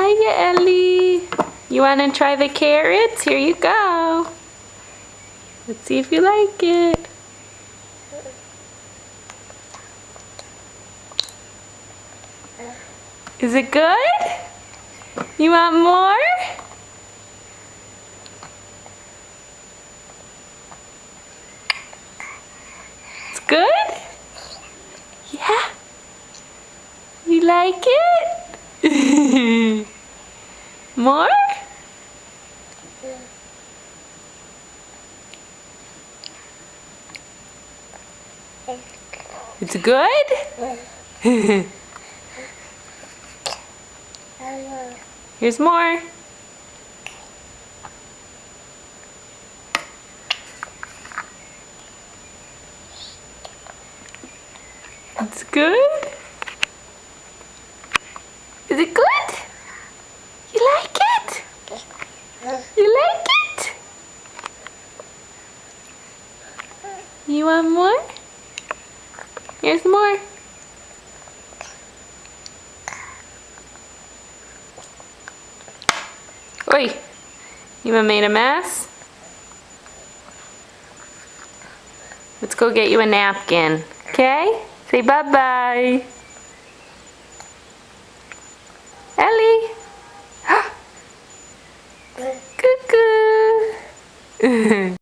Hiya, Ellie. You want to try the carrots? Here you go. Let's see if you like it. Is it good? You want more? It's good? Yeah. You like it? More? It's good? Here's more. It's good? Is it good? You like it? You like it? You want more? Here's more. Oi, you made a mess? Let's go get you a napkin, okay? Say bye-bye. Ellie. Cuckoo.